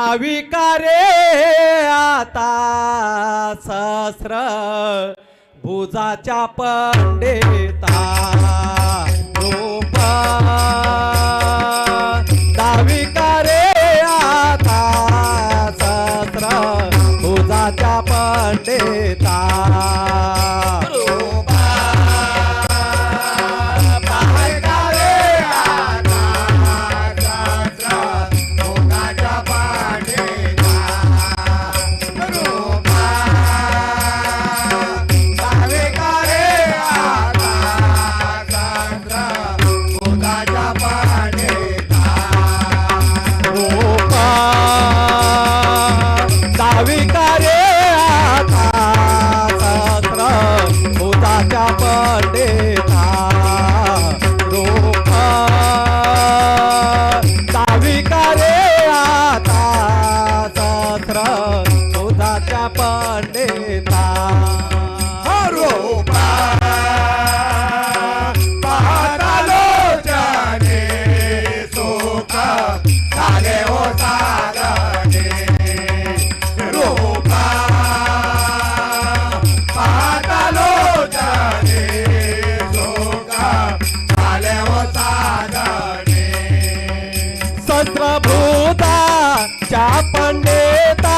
नाविका रे आता सहस्र भुजाच्या पंडिता रूप नाविका रे आता सहस्र भुजाच्या पंडिता पंडिता रूपा पाहता लोचने सुख झाले हो सागणे रूपा पाहता लोचने सुख झाले हो सागणे सहस्रभूता च्या पंडिता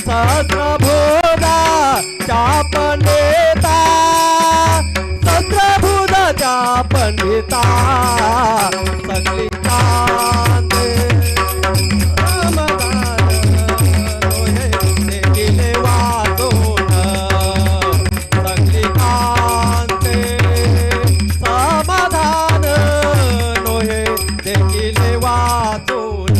सहस्रभुजा च्या पंडिता सहस्रभुजाच्या पंडिता सगळी कांते गेले वाचून सगळी कांते समाधान नोहे देखील वाचून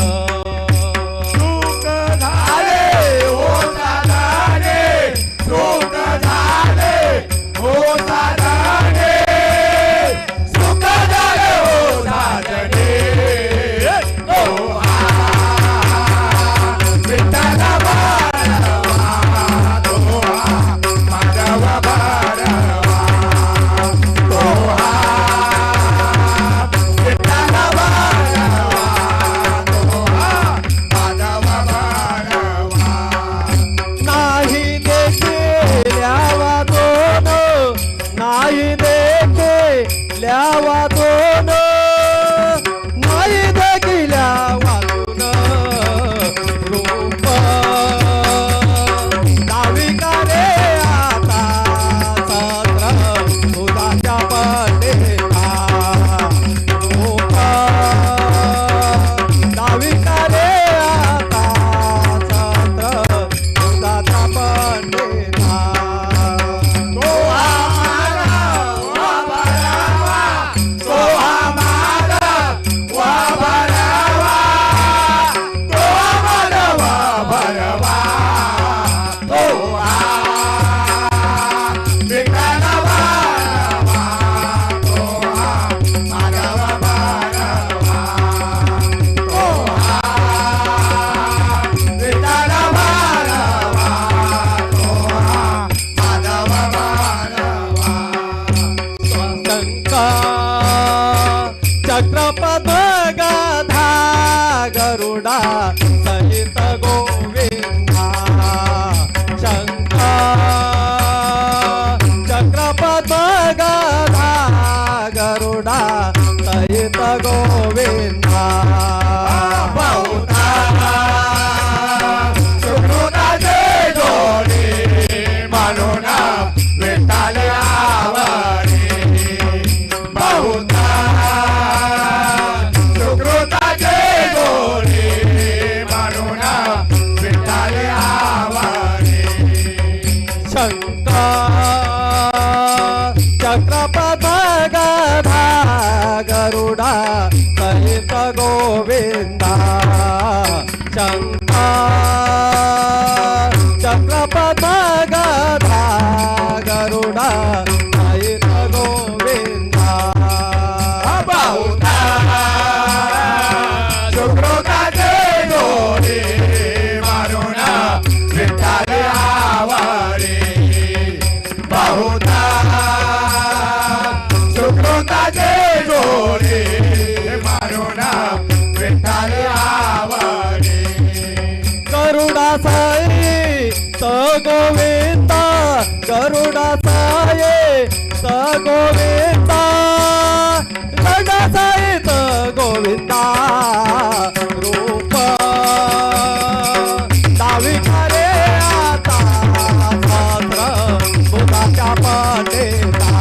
चक्रपथ गधा गरुडा सहित गोविंदा शंकर चक्रपथ गधा गरुडा सहित गोविंदा सुकृताचे जोडी म्हणून विठ्ठल आवडी बहुता सुकृताचे जोडी म्हणून विठ्ठल आवडी शंकर चक्रपथ गधा गरुडा सहित गोविंदा शंकर चक्रपथ गधा गरुडा सहित गोविंदा बहुता सुकृताचे जोडी म्हणून विठ्ठल आवडी बहुता सुकृताचे जोडी म्हणून विठ्ठल आवडी गोविंदा गरुडा साये त गोविंदा गरुडा साये त गोविंदा रूप डावीचा रे आता सात्र बुधाच्या पटेचा